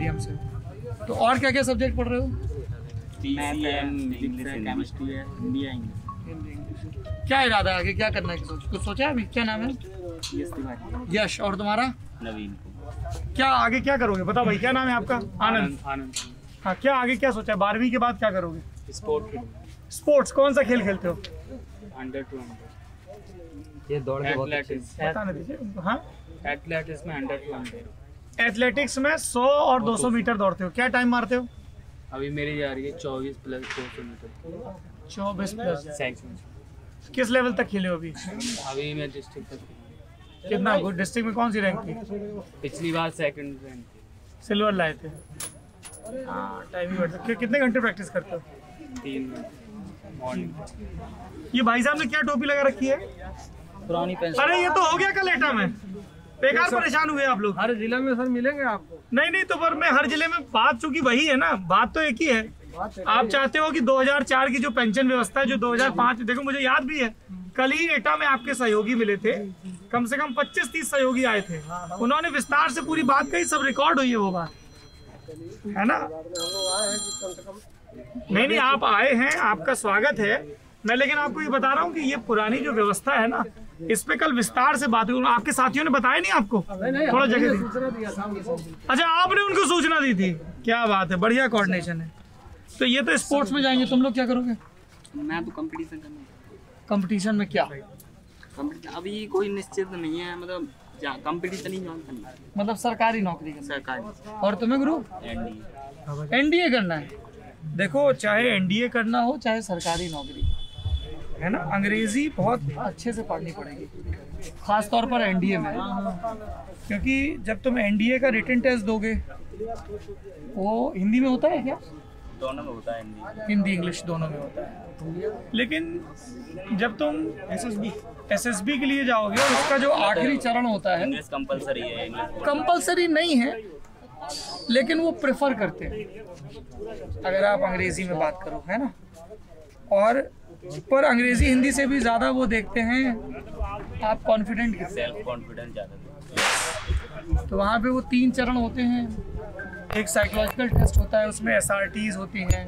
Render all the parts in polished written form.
Medium से। तो और क्या क्या सब्जेक्ट पढ़ रहे हो? केमिस्ट्री है, हिंदी है, इंग्लिश। क्या इरादा है आगे क्या करना है? कुछ सोचा है अभी? क्या नाम है? यश। और तुम्हारा? नवीन। क्या आगे क्या करोगे? बताओ भाई, क्या नाम है आपका? आनंद। हाँ, क्या आगे क्या सोचा है? 12वीं के बाद क्या करोगे? स्पोर्ट्स कौन सा खेल खेलते हो? अंडर 200। ये दौड़ के बहुत बता नहीं दीजिए। हाँ, एथलेटिक्स में अंडर 200। एथलेटिक्स में 100 और 200 मीटर दौड़ते हो। क्या टाइम मारते हो? अभी मेरी जा रही है 24 प्लस 200 मीटर। 24 प्लस। सेक्शन। किस लेवल तक खेले हो अभी? अभी मैं डिस्ट्रिक्ट तक। कितना गुड? डिस्ट्रिक्ट में कौन सी रैंक थी? पिछली बार सेकंड रैंक। सिल्वर लाए थे। हाँ, टाइम ही बढ़ता। कितने घंटे प्रैक्टिस करते हो? 3 मॉर्निंग। ये भाई साहब ने क्या टोपी लगा रखी है? पुरानी पेंसिल। अरे ये तो हो गया कल एटा में। बेकार परेशान हुए आप लोग। हर जिले में सर मिलेंगे आपको। नहीं तो पर मैं हर जिले में बात, चूंकि वही है ना, बात तो एक ही है। आप चाहते हो कि 2004 की जो पेंशन व्यवस्था है, जो 2005, देखो मुझे याद भी है, कल ही एटा में आपके सहयोगी मिले थे, कम से कम 25-30 सहयोगी आए थे, उन्होंने विस्तार से पूरी बात कही, सब रिकॉर्ड हुई है वो बात, है ना? नहीं, आप आए हैं, आपका स्वागत है। मैं लेकिन आपको ये बता रहा हूँ कि ये पुरानी जो व्यवस्था है ना, इस पे कल विस्तार से बात हुई। आपके साथियों ने बताया नहीं आपको? थोड़ा जगह दी। अच्छा, आपने उनको सूचना दी थी? क्या बात है, बढ़िया कोऑर्डिनेशन है। तो ये तो स्पोर्ट्स में जाएंगे, तुम लोग क्या करोगे? मैं तो कंपटीशन करना। कंपटीशन में क्या? अभी कोई निश्चित नहीं है, मतलब कंपटीशन ही ज्वाइन करना है। मतलब सरकारी नौकरी करना? सरकारी। और तुम्हें गुरु? एनडीए करना है। देखो, चाहे एनडीए करना हो चाहे सरकारी नौकरी, है ना, अंग्रेजी बहुत अच्छे से पढ़नी पड़ेगी, खास तौर पर एनडीए में, क्योंकि जब तुम एनडीए का रिटन टेस्ट दोगे, वो हिंदी में होता है क्या? दोनों में होता है, हिंदी इंग्लिश दोनों में होता है। लेकिन जब तुम एसएसबी के लिए जाओगे, और उसका जो आखिरी चरण होता है, इंग्लिश कंपलसरी है। कंपलसरी नहीं है, लेकिन वो प्रेफर करते हैं अगर आप अंग्रेजी में बात करो, है ना? और पर अंग्रेजी हिंदी से भी ज़्यादा वो देखते हैं आप कॉन्फिडेंट, सेल्फ कॉन्फिडेंस ज़्यादा। तो वहाँ पे वो 3 चरण होते हैं। एक साइकोलॉजिकल टेस्ट होता है, उसमें SRTs होती हैं,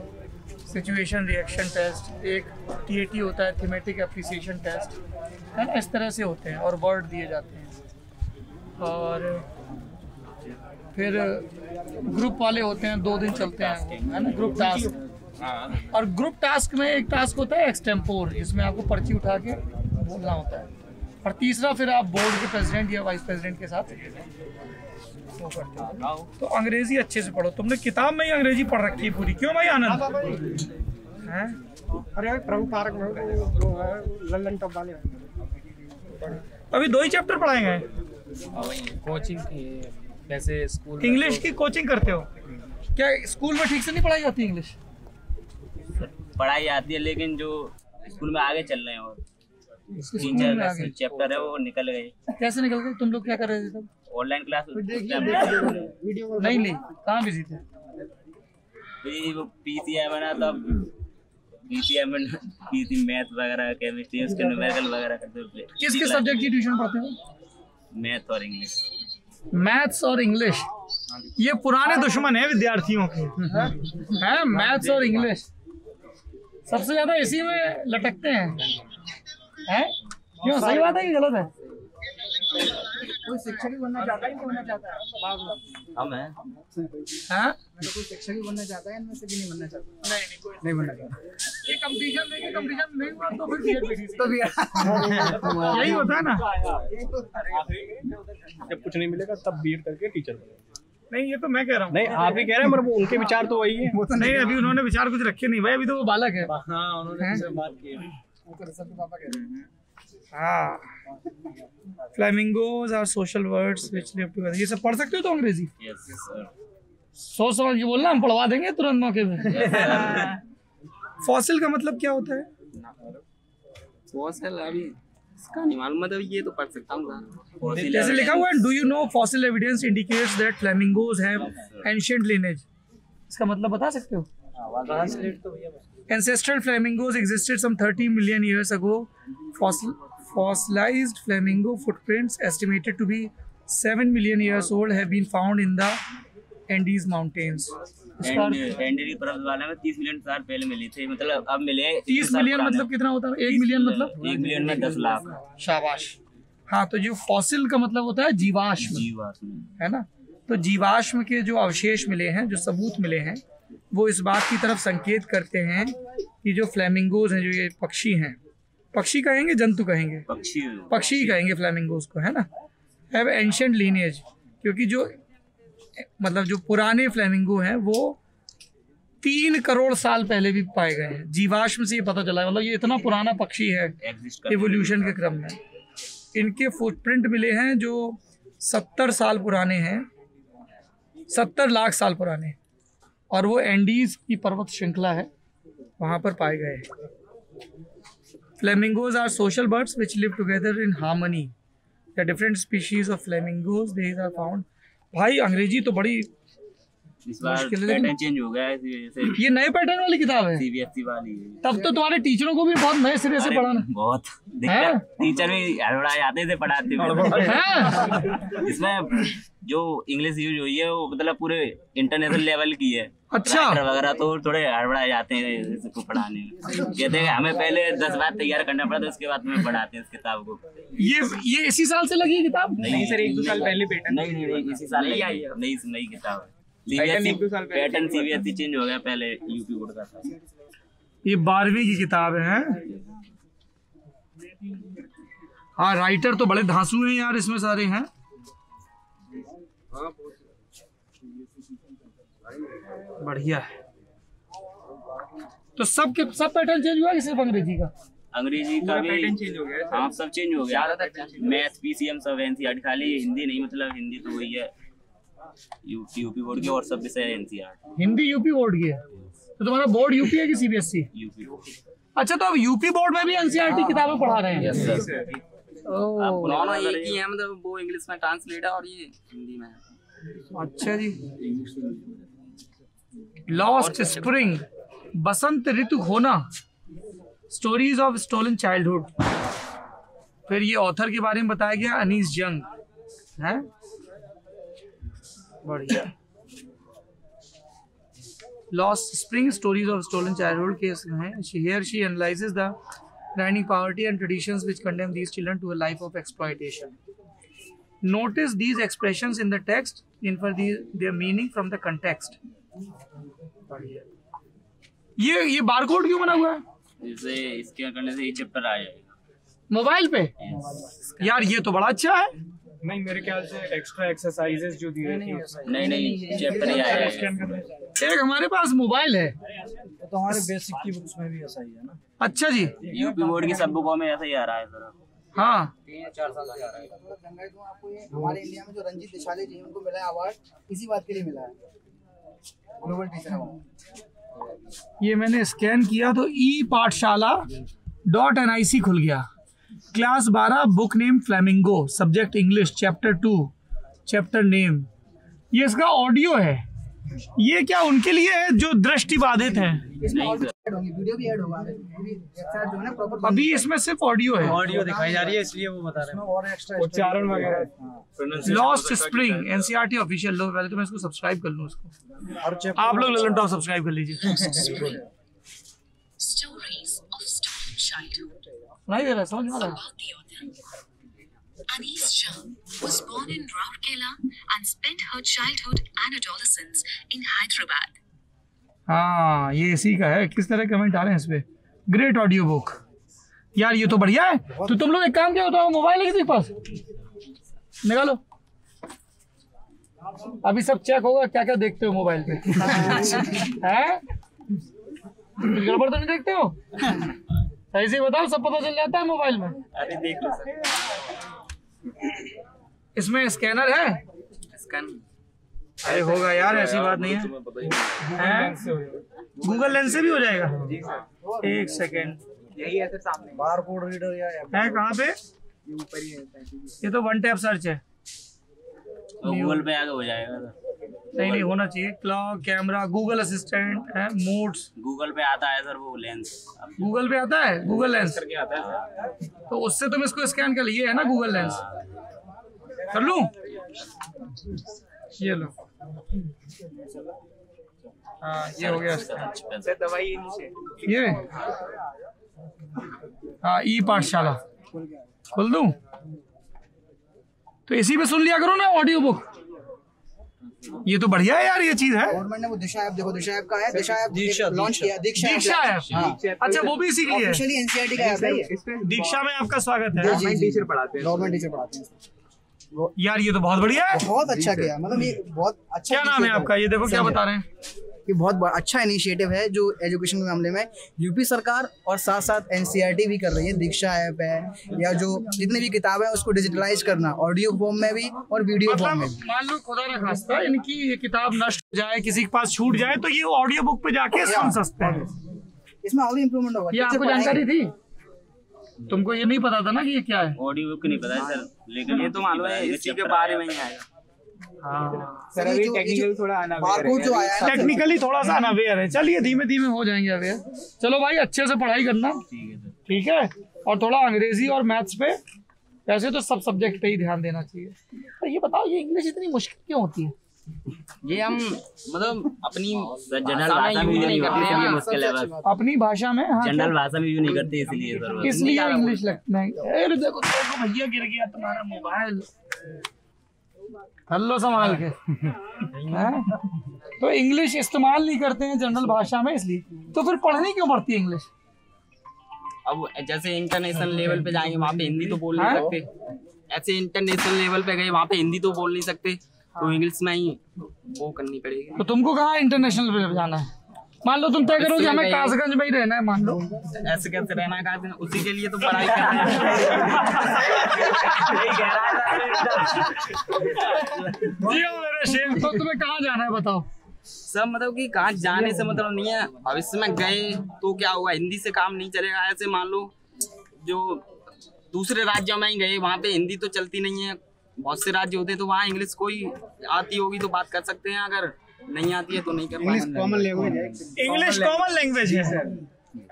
सिचुएशन रिएक्शन टेस्ट, एक TAT होता है, थीमेटिक एप्रिसिएशन टेस्ट, है ना? इस तरह से होते हैं, और वर्ड दिए जाते हैं। और फिर ग्रुप वाले होते हैं, 2 दिन चलते हैं, है ना, ग्रुप टास्क। और ग्रुप टास्क में एक टास्क होता है एक्सटेम्पोर, जिसमें आपको पर्ची उठा के बोलना होता है। और तीसरा फिर आप बोर्ड के प्रेसिडेंट या वाइस प्रेसिडेंट के साथ वो करते हो। तो अंग्रेजी अच्छे से पढ़ो। तुमने किताब में ही अंग्रेजी पढ़ रखी है पूरी, क्यों भाई आनंद? हैं? अरे प्रभु पार्क में लंदन टॉप वाले अभी 2 ही चैप्टर पढ़ाएंगे। कोचिंग वैसे स्कूल इंग्लिश की कोचिंग करते हो क्या? स्कूल में ठीक से नहीं पढ़ाई जाती इंग्लिश? पढ़ाई आती है, लेकिन जो स्कूल में आगे चल रहे हैं, और 3-4 चैप्टर है वो निकल गए। कैसे निकल गए? तुम लोग क्या कर रहे थे तब? ऑनलाइन क्लास नहीं ली, कहाँ बिजी थे? वो PCM है ना, तब PCM में PC मैथ वगैरह, केमिस्ट्री, उसके न्यूमेरिकल वगैरह करते थे। किस सब्जेक्ट की ट्यूशन पढ़ते हो? मैथ और इंग्लिश। मैथ्स और इंग्लिश, ये पुराने दुश्मन है विद्यार्थियों के, हैं? मैथ्स और इंग्लिश सबसे ज्यादा इसी में लटकते हैं, क्यों? सही बात है कि गलत है? कोई शिक्षक ही बनना चाहता है, नहीं बनना चाहता है? हम हैं। हाँ? कोई शिक्षक ही बनना चाहता है, इनमें से भी नहीं बनना चाहता? नहीं बनना चाहता। ये कंपटीशन देके कंपटीशन नहीं हुआ तो फिर तो भी यही होता है ना। जब कुछ नहीं मिलेगा तब बीएड करके टीचर बनेगा। नहीं, ये तो मैं कह रहा हूँ। नहीं, आप ही कह रहे हैं, मगर उनके विचार तो वही है। वो तो नहीं, अभी उन्होंने विचार कुछ रखे नहीं भाई, अभी तो वो बालक है। हाँ, उन्होंने बात की है। हाँ, flamingos are social words which live together, ये सब पढ़ सकते हो तो अंग्रेजी? Yes sir. सोच समझ के बोलना, हम पढ़वा देंगे तुरंत मौके पे। फॉसिल का मतलब क्या होता है? फॉसिल अभी इसका नहीं मालूम, मतलब ये तो पढ़ सकता हूँ। जैसे लिखा हुआ है, do you know fossil evidence indicates that flamingos have ancient lineage, इसका मतलब बता सकते हो? Ancestral flamingos existed some 30 million years ago. Fossilized flamingo footprints estimated to be 7 million years old have been found in the Andes mountains. Andes पर्वत वाले में 30 million साल पहले मिली थी, मतलब अब मिले 30 मिलियन मतलब कितना होता है? 1 मिलियन मतलब 1 मिलियन में 10 लाख। शाबाश। हाँ, तो जो फॉसिल का मतलब होता है जीवाश्म, है ना। तो जीवाश्म के जो अवशेष मिले हैं, जो सबूत मिले हैं, वो इस बात की तरफ संकेत करते हैं कि जो फ्लेमिंगोज हैं, जो ये पक्षी हैं, पक्षी कहेंगे जंतु कहेंगे, पक्षी ही कहेंगे फ्लेमिंगोज को, है ना, हैव एंशिएंट लीनिएज, क्योंकि जो मतलब जो पुराने फ्लेमिंगो हैं वो 3 करोड़ साल पहले भी पाए गए हैं। जीवाश्म से ये पता चला है, मतलब ये इतना पुराना पक्षी है इवोल्यूशन के क्रम में। इनके फुटप्रिंट मिले हैं जो 70 साल पुराने हैं, 70 लाख साल पुराने, और वो एंडीज की पर्वत श्रृंखला है, वहाँ पर पाए गए हैं। Flamingos are social birds which live together in harmony. The different species of flamingos they are found. भाई अंग्रेजी तो बड़ी इस बार पैटर्न चेंज हो गया है इसी वजह से। ये नए पैटर्न वाली किताब है, सीबीएसई वाली है। तब तो तुम्हारे टीचरों को भी बहुत नए सिरे से पढ़ाना। बहुत दिक्कत, टीचर भी हड़बड़ा जाते थे पढ़ाते हुए। इसमें जो इंग्लिश यूज हुई है वो मतलब पूरे इंटरनेशनल लेवल की है। अच्छा, वगैरह तो थोड़े हड़बड़ा जाते हैं इसको पढ़ाने में। कहते हैं हमें पहले 10 बार तैयार करना पड़ा, तो उसके बाद में पढ़ाते हैं इस किताब को। ये इसी साल से लगी है किताब? नहीं सर, 1-2 साल पहले पैटर्न। नहीं इसी साल नहीं आई है, नई किताब है। पैटर्न सीबीएसई चेंज हो गया, पहले यूपी बोर्ड का था। ये 12वीं की किताब है। हाँ, राइटर तो बड़े धांसू हैं यार, इसमें सारे हैं। बढ़िया है। तो सब पैटर्न चेंज हुआ कि सिर्फ अंग्रेजी का? अंग्रेजी का भी पैटर्न चेंज हो गया। हाँ, सब चेंज हो गया। मैथ, पीसीएम सब एनसीईआरटी, खाली हिंदी नहीं, मतलब हिंदी तो वही है यूपी बोर्ड की, और सब विषय एनसीईआरटी। हिंदी यूपी बोर्ड की है? तो तुम्हारा बोर्ड यूपी है कि सीबीएसई? UP board. अच्छा, तो अब यूपी बोर्ड में भी एनसीईआरटी किताबें पढ़ा रहे हैं? Yes sir. एक ही है, मतलब वो इंग्लिश में ट्रांसलेट है और ये हिंदी में है। अच्छा जी। लॉस्ट स्प्रिंग, बसंत ऋतु होना, स्टोरीज ऑफ स्टोलन चाइल्डहुड। फिर ये ऑथर के बारे में बताया गया, अनीस जंग है। बढ़िया। Lost spring, stories of stolen childhood case है। Here she analyzes the reigning poverty and traditions which condemn these children to a life of exploitation. Notice these expressions in the text, infer their meaning from the context. ये barcode क्यों बना हुआ है? इसे इसके करने से ये चैप्टर आ जाएगा मोबाइल पे। यार ये तो बड़ा अच्छा है। नहीं, मेरे ख्याल से एक्स्ट्रा एक्सरसाइजेस जो दी रहती हैं। नहीं चैप्टर ही आएगा। एक हमारे पास मोबाइल है, तो हमारे बेसिक की बुक्स में भी ऐसा ही है ना। अच्छा जी। यूपी बोर्ड की सब बुकों में ऐसा ही आ रहा है सर। हाँ, 3-4 साल से आ रहा है। आपको ये हमारे इंडिया में जो रंजीत दिशाले जी उनको मिला है अवार्ड, इसी बात के लिए मिला है, ग्लोबल टीचर अवार्ड। ये मैंने स्कैन किया तो e-पाठशाला.nic खुल गया। Class 12, book name flamingo, subject English, chapter 2, chapter name. ये इसका ऑडियो है। ये क्या उनके लिए है जो दृष्टिबाधित हैं? वीडियो भी ऐड होगा जो है ना प्रॉपर। अभी इसमें सिर्फ ऑडियो है, ऑडियो दिखाई जा रही है, इसलिए वो बता रहे हैं और एक्स्ट्रा उच्चारण वगैरह। Lost spring, NCERT official. लो पहले तो मैं इसको सब्सक्राइब कर लूँ इसको। आप लोग ललन टॉक सब्सक्राइब कर लीजिए। नहीं दे रहा, समझ में आ रहा है। Anis Jung was born in Rourkela and spent her childhood and adolescence in Hyderabad. हाँ, ये इसी का है। किस तरह कमेंट आ रहे हैं इस पे? Great audio book. यार ये तो बढ़िया है। तो तुम लोग एक काम क्या होता है, मोबाइल है किसी के पास, निकालो। अभी सब चेक होगा क्या क्या देखते हो मोबाइल पे। हैं? गड़बड़ तो नहीं देखते हो? सही से बताओ, सब पता चल जाता है मोबाइल में। अरे देख लो सर। इसमें स्कैनर है? स्कैन अरे होगा यार, ऐसी बात नहीं है। गूगल लेंस से भी हो जाएगा? एक सेकेंड, यही है सर सामने बारकोड रीडर या है कहाँ पे? ये ऊपर ही है। ये तो वन टैप सर्च है। गूगल पे आगे हो जाएगा सर। नहीं होना चाहिए। क्लॉक, कैमरा, गूगल असिस्टेंट है, मोड्स। गूगल पे आता है सर वो लेंस। गूगल पे आता है, गूगल लेंस करके आता है। तो उससे तुम इसको स्कैन कर लीजिए, है ना गूगल लेंस। कर लूं? ये लो। हाँ ये हो गया सर दवाई ये। हाँ ई पाठशाला खोल दूं तो इसी पे सुन लिया करो ना ऑडियो बुक। ये तो बढ़िया है यार, ये चीज है। गवर्नमेंट ने वो दिशा ऐप, देखो दिशा ऐप का है, दिशा ऐप लॉन्च किया, दीक्षा ऐप। अच्छा वो भी इसी के लिए है। ऑफिशियली एनसीईआरटी का ऐप है। दीक्षा में आपका स्वागत है। गवर्नमेंट टीचर पढ़ाते हैं यार ये तो बहुत बढ़िया है, बहुत अच्छा किया, मतलब ये बहुत अच्छा। क्या नाम है आपका? ये देखो क्या बता रहे हैं। ये बहुत अच्छा इनिशिएटिव है जो एजुकेशन के मामले में यूपी सरकार और साथ साथ एनसीईआरटी भी कर रही है। दीक्षा ऐप है, या जो जितनी भी किताबें हैं उसको डिजिटलाइज करना, ऑडियो फॉर्म में भी और वीडियो फॉर्म में भी। मान लो खुदा ना खास्ता इनकी ये किताब नष्ट हो जाए, किसी के पास छूट जाए, तो ये ऑडियो बुक पे जाके सुन सकते हैं। इसमें और भी इम्प्रूवमेंट होगा। ये आपको जानकारी थी? तुमको ये नहीं पता था ना कि ये क्या है? ऑडियो बुक नहीं पता है सर, लेकिन ये तो मालूम है इसी के बारे में ही आएगा। सर अभी टेक्निकल थोड़ा बारकोड जो आया है, टेक्निकली थोड़ा सा अनअवेयर है। चलिए धीमे धीमे हो जाएंगे अवेयर। चलो भाई अच्छे से पढ़ाई करना, ठीक है? और थोड़ा अंग्रेजी और मैथ्स पे, वैसे तो सब सब्जेक्ट पे ही ध्यान देना चाहिए। पर ये बताओ ये इंग्लिश इतनी मुश्किल क्यों होती है? ये हम मतलब अपनी जनरल भाषा में यूज नहीं करते इसलिए मुश्किल है बस। अपनी भाषा में जनरल भाषा में यूज नहीं करते इसलिए सर, इसलिए इंग्लिश लगता है। अरे देखो भैया गिर गया तुम्हारा मोबाइल, हल्लो संभाल के। तो इंग्लिश इस्तेमाल नहीं करते हैं जनरल भाषा में, इसलिए तो फिर पढ़नी क्यों पड़ती है इंग्लिश? अब जैसे इंटरनेशनल लेवल पे जाएंगे वहाँ पे हिंदी तो बोल नहीं सकते, ऐसे इंटरनेशनल लेवल पे गए वहाँ पे हिंदी तो बोल नहीं सकते, तो इंग्लिश में ही वो करनी पड़ेगी। तो तुमको कहाँ इंटरनेशनल पे जाना है? मान लो तुम तय करो कि हमें कासगंज में ही रहना है, मान लो। ऐसे कैसे रहना है, उसी के लिए तो पढ़ाई कर रहे हैं। तो तुम्हें कहाँ जाना है बताओ? सब मतलब कि कहाँ जाने से मतलब नहीं है, भविष्य में गए तो क्या होगा, हिंदी से काम नहीं चलेगा। ऐसे मान लो जो दूसरे राज्यों में ही गए वहाँ पे हिंदी तो चलती नहीं है, बहुत से राज्य होते तो वहाँ इंग्लिश कोई आती होगी तो बात कर सकते हैं, अगर नहीं आती है तो नहीं कर पाएंगे। इंग्लिश कॉमन लैंग्वेज है। इंग्लिश कॉमन लैंग्वेज है,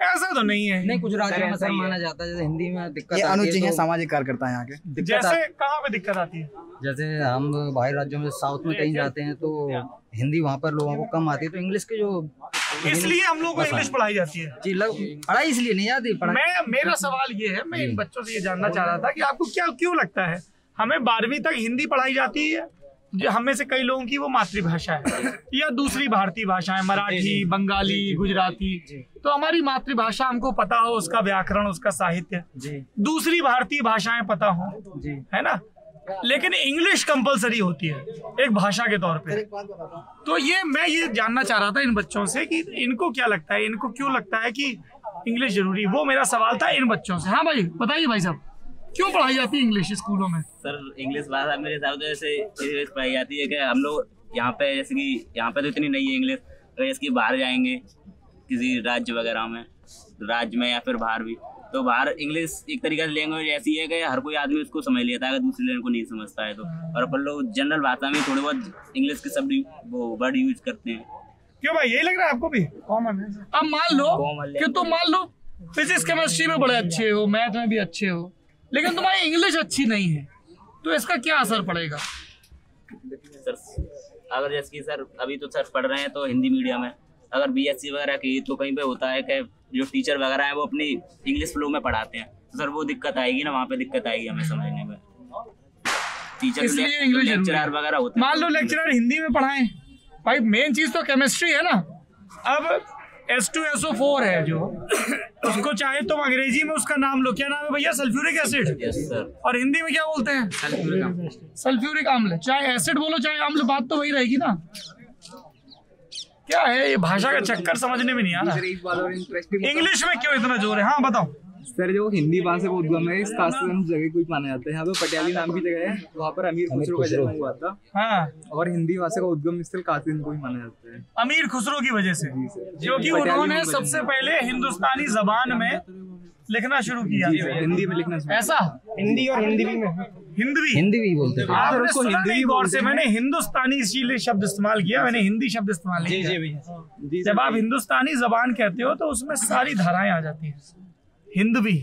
ऐसा तो नहीं है। नहीं, कुछ राज्यों में सर माना जाता है, जैसे हिंदी में दिक्कत ये आती अनुज जी है हैं, तो सामाजिक कार्यकर्ता है यहाँ के। जैसे कहाँ पे दिक्कत आती है? जैसे हम बाहर राज्यों में साउथ में कहीं जाते हैं तो हिंदी वहाँ पर लोगों को कम आती है, तो इंग्लिश के जो इसलिए हम लोग को इंग्लिश पढ़ाई जाती है। जी पढ़ाई इसलिए नहीं आती। मेरा सवाल ये है, मैं इन बच्चों से ये जानना चाह रहा था कि आपको क्या क्यों लगता है हमें 12वीं तक हिंदी पढ़ाई जाती है, जो हमें से कई लोगों की वो मातृभाषा है, या दूसरी भारतीय भाषाएं मराठी, बंगाली, गुजराती, तो हमारी मातृभाषा हमको पता हो, उसका व्याकरण, उसका साहित्य, दूसरी भारतीय भाषाएं पता हो, है ना, लेकिन इंग्लिश कंपलसरी होती है एक भाषा के तौर पे। तो मैं ये जानना चाह रहा था इन बच्चों से कि इनको क्या लगता है, इनको क्यों लगता है कि इंग्लिश जरूरी, वो मेरा सवाल था इन बच्चों से। हाँ भाई बताइए भाई साहब, क्यों पढ़ाई जाती है इंग्लिश स्कूलों में? सर इंग्लिश भाषा मेरे हिसाब से ऐसे पढ़ाई जाती है कि हम लोग यहाँ पे, जैसे कि यहाँ पे तो इतनी नहीं है इंग्लिश, तो जैसे कि बाहर जाएंगे किसी राज्य वगैरह में, राज्य में या फिर बाहर भी, तो बाहर इंग्लिश एक तरीके से लैंग्वेज ऐसी है कि हर कोई आदमी उसको समझ लेता है, अगर दूसरी लैंग्वेज को नहीं समझता है तो। और अपन लोग जनरल भाषा में थोड़े बहुत इंग्लिश के शब्द वो वर्ड यूज करते हैं। क्यों भाई, यही लग रहा है आपको भी कॉमन है? अब मान लो कि तुम मान लो फिजिक्स केमिस्ट्री में बड़े अच्छे हो, मैथ में भी अच्छे हो, लेकिन तुम्हारी इंग्लिश अच्छी नहीं है, तो इसका क्या असर पड़ेगा? सर अगर जैसे कि सर अभी तो सर पढ़ रहे हैं तो हिंदी मीडियम है, अगर बीएससी वगैरह की तो कहीं पे होता है कि जो टीचर वगैरह है वो अपनी इंग्लिश फ्लो में पढ़ाते हैं, तो सर वो दिक्कत आएगी ना, वहाँ पे दिक्कत आएगी हमें समझने में। टीचर लेक्चरर वगैरह होते हैं, मान लो लेक्चरर हिंदी में पढ़ाएं, भाई मेन चीज तो केमिस्ट्री है ना। अब H2SO4 है जो, उसको चाहे तुम अंग्रेजी में उसका नाम लो, क्या नाम है भैया? Sulphuric acid. Yes sir. और हिंदी में क्या बोलते हैं? सल्फ्यूरिक अम्ल। चाहे एसिड बोलो चाहे अम्ल, बात तो वही रहेगी ना। क्या है ये भाषा का चक्कर, समझने में नहीं आ रहा। इंग्लिश में क्यों इतना जोर है? हाँ बताओ सर। जो हिंदी भाषा का उद्गम है इस कासगंज जगह को माना जाता है, यहाँ पे पटियाली नाम की जगह है, वहाँ पर अमीर खुसरो का जन्म हुआ था। हाँ, और हिंदी भाषा का उद्गम स्थल कासगंज को ही माना जाता है अमीर खुसरो की वजह से, क्योंकि उन्होंने सबसे पहले हिंदुस्तानी जबान में लिखना शुरू किया, हिंदी में लिखना। ऐसा हिंदी और हिंदी भी में हिंदी भी बोलते हैं। आपने सुना नहीं गौर से, मैंने हिंदुस्तानी इसीलिए शब्द इस्तेमाल किया, मैंने हिंदी शब्द इस्तेमाल नहीं किया। जब आप हिंदुस्तानी जबान कहते हो तो उसमें सारी धाराएं आ जाती हैं, हिंदवी,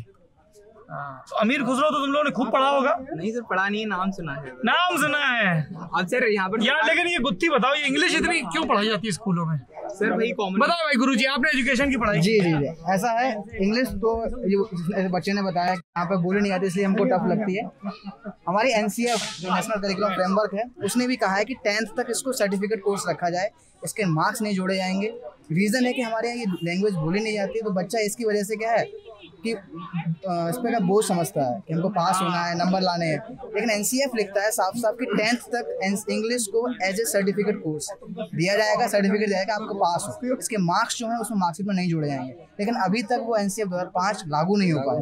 तो अमीर खुसरो तो तुम लोगों ने खूब पढ़ा होगा। नहीं सर, पढ़ा नहीं है, नाम सुना है। नाम सुना है अब सर यहाँ पर यार, लेकिन ये गुत्थी बताओ, ये इंग्लिश इतनी क्यों पढ़ाई जाती है स्कूलों में? सर भाई कॉमन बताओ भाई गुरुजी, आपने एजुकेशन की पढ़ाई जी जी जी, ऐसा है। इंग्लिश तो जो बच्चे ने बताया यहाँ पे बोली नहीं आती, इसलिए हमको टफ लगती है। हमारी NCF जो नेशनल करिकुलम फ्रेमवर्क है, उसने भी कहा है कि 10th तक इसको सर्टिफिकेट कोर्स रखा जाए, इसके मार्क्स नहीं जोड़े जाएंगे। रीज़न है कि हमारे यहाँ ये लैंग्वेज बोली नहीं जाती, तो बच्चा इसकी वजह से क्या है कि इस पर का बोझ समझता है कि हमको पास होना है, नंबर लाने हैं। लेकिन NCF लिखता है साफ साफ कि 10th तक इंग्लिश को एज ए सर्टिफिकेट कोर्स दिया जाएगा, सर्टिफिकेट जाएगा, आपको पास हो। इसके मार्क्स जो हैं उसमें मार्कशीट में नहीं जोड़े जाएंगे। लेकिन अभी तक वो NCF 2005 लागू नहीं हो पाया,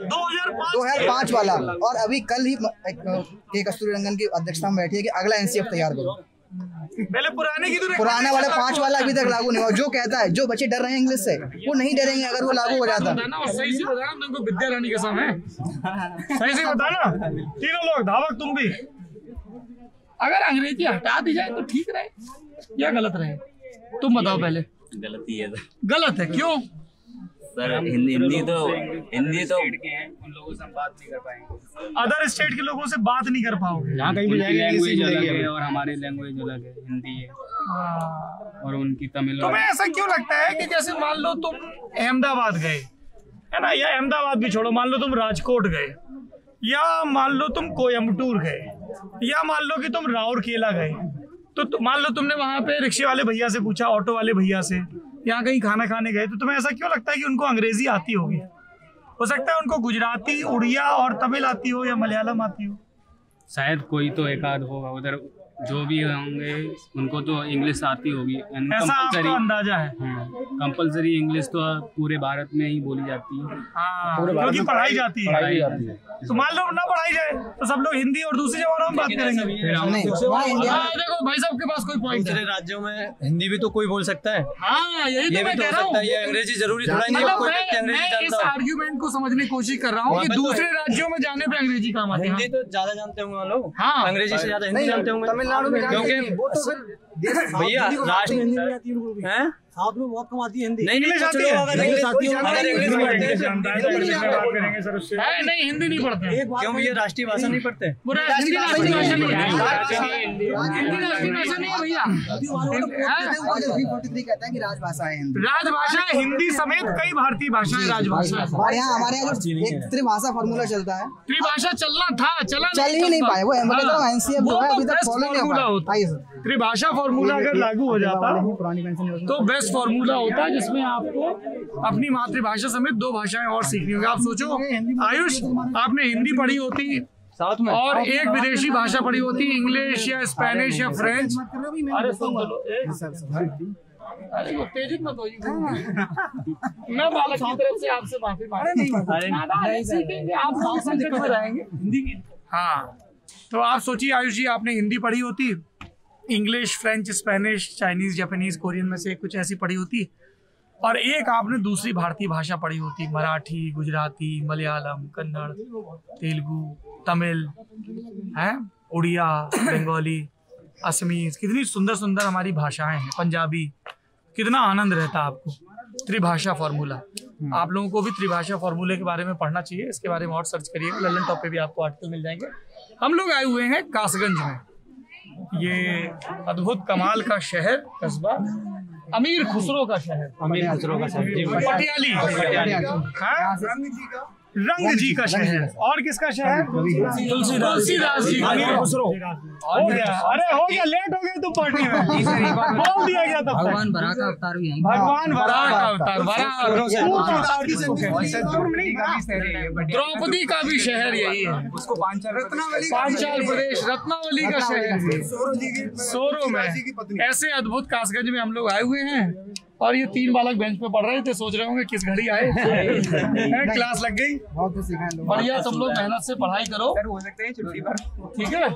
2005 वाला। और अभी कल ही के कस्तूरी रंगन की अध्यक्षता में बैठी है कि अगला NCF तैयार करो। पहले पुराने की तो पुराना वाला 5 वाला अभी तक लागू नहीं हुआ। जो कहता है, जो बच्चे डर रहे हैं इंग्लिश से, वो नहीं डरेंगे अगर वो लागू हो जाता। सही से बताना, तुमको विद्या रानी कसम है, सही से बताना। तीनों लोग धावक, तुम भी। अगर अंग्रेजी हटा दी जाए तो ठीक रहे या गलत रहे? तुम बताओ पहले। गलत ही है सर। गलत है, क्यों? सर हिंदी तो उन लोगों से हम बात नहीं कर पाएंगे। अदर स्टेट के लोगों से बात नहीं कर पाओगे। यहाँ कहीं भी जाएंगे, लैंग्वेज अलग है और हमारी लैंग्वेज अलग है, हिंदी है और उनकी तमिल। तुम्हें ऐसा क्यों लगता है कि जैसे मान लो तुम अहमदाबाद गए, है ना, या अहमदाबाद भी छोड़ो, मान लो तुम राजकोट गए, या मान लो तुम कोयम्बटूर गए, या मान लो कि तुम राउरकेला गए, तो मान लो तुमने वहां पे रिक्शे वाले भैया से पूछा, ऑटो वाले भैया से, यहाँ कहीं खाना खाने गए, तो तुम्हें ऐसा क्यों लगता है कि उनको अंग्रेजी आती होगी? हो सकता है उनको गुजराती, उड़िया और तमिल आती हो, या मलयालम आती हो। शायद कोई तो एक आध होगा उधर, जो भी होंगे उनको तो इंग्लिश आती होगी। ऐसा आपको अंदाजा है? कंपलसरी इंग्लिश तो पूरे भारत में ही बोली जाती है। क्योंकि पढ़ाई जाती है। तो मान लो ना पढ़ाई जाए तो सब लोग हिंदी और दूसरी जगहों में बात करेंगे। देखो भाई साहब के पास कोई पॉइंट है। दूसरे राज्यों में हिंदी भी तो कोई बोल सकता है। हाँ, यही तो मैं कह रहा हूँ। ये अंग्रेजी जरूरी थोड़ा नहीं है, कोई व्यक्ति अंग्रेजी मैं इस जानता हो। आर्ग्यूमेंट को समझने की कोशिश कर रहा हूँ कि दूसरे राज्यों में जाने पे अंग्रेजी काम आती है। हिंदी तो ज्यादा जानते होंगे लोग, हाँ, अंग्रेजी से ज्यादा हिंदी जानते होंगे। तमिलनाडु में क्योंकि भैया राष्ट्र हैं, साउथ में बहुत कम आती है हिंदी। नहीं इंग्लिश आती है, अगर इंग्लिश पढ़ते हैं, नहीं हिंदी नहीं पढ़ते। क्यों भैया राष्ट्रीय भाषा नहीं पढ़ते? हिंदी राष्ट्रीय भाषा नहीं है भैया। 343 कहता है कि राजभाषा है हिंदी। राजभाषा हिंदी समेत कई भारतीय भाषाएं राजभाषा है। हमारे यहाँ एक त्रिभाषा फॉर्मूला चलता है। त्रिभाषा चलना था, चल ही नहीं पाए। वो NCF जो है अभी तक फॉलो नहीं हो पाया। त्रिभाषा फॉर्मूला अगर लागू हो जाता पुरानी पेंशन तो बेस्ट फॉर्मूला होता है, जिसमें आपको अपनी मातृभाषा समेत 2 भाषाएं और सीखनी होगी। आप सोचो आयुष, आपने हिंदी पढ़ी होती साउथ में और एक विदेशी भाषा पढ़ी होती, इंग्लिश या स्पेनिश या फ्रेंच। अरे सुन लो, अरे उत्तेजित मत होइए। मैं बालक की तरफ से आपसे माफी मांगता हूँ। हाँ, तो आप सोचिए आयुष जी, आपने हिंदी पढ़ी होती, English, French, Spanish, Chinese, Japanese, Korean में से कुछ ऐसी पढ़ी होती, और एक आपने दूसरी भारतीय भाषा पढ़ी होती, मराठी, गुजराती, मलयालम, कन्नड़, तेलुगु, तमिल, हैं, उड़िया, बंगाली, असमीज। कितनी सुंदर सुंदर हमारी भाषाएं हैं, पंजाबी। कितना आनंद रहता आपको। त्रिभाषा फार्मूला, आप लोगों को भी त्रिभाषा फार्मूले के बारे में पढ़ना चाहिए। इसके बारे में और सर्च करिएगा, लल्लन टॉप पे भी आपको आर्टिकल मिल जाएंगे। हम लोग आए हुए हैं कासगंज में, ये अद्भुत कमाल का शहर, कस्बा, अमीर खुसरो का शहर, पटियाली, रंग जी का शहर। और किसका शहर? तुलसीदास जी का। अमीर खुसरो हो गया। अरे हो गया, लेट हो गए तो पार्टी में बोल दिया गया था। भगवान वराह का अवतार भी है। भगवान वराह का अवतार, द्रौपदी का भी शहर यही है। पांचाल प्रदेश, रत्नावली का शहर, सोरो में। ऐसे अद्भुत कासगंज में हम लोग आए हुए हैं, और ये 3 बालक बेंच पे पढ़ रहे थे, सोच रहे होंगे किस घड़ी आए। क्लास लग गई, बढ़िया। तुम लोग मेहनत से पढ़ाई करो, हो सकते हैं छुट्टी पर। ठीक है?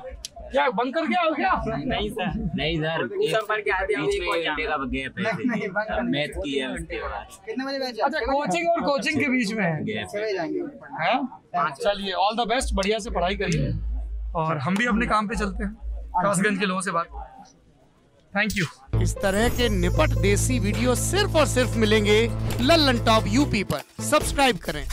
क्या बंद कर गया हो क्या? नहीं सर, नहीं सर, मैथ की है उसके बाद। कितने बजे बैच? अच्छा, कोचिंग और कोचिंग के बीच में है। चलिए, ऑल द बेस्ट, बढ़िया से पढ़ाई करिए, और हम भी अपने काम पे चलते हैं। कासगंज के लोगों से बात। Thank you. इस तरह के निपट देसी वीडियो सिर्फ और सिर्फ मिलेंगे लल्लन टॉप यूपी पर। सब्सक्राइब करें।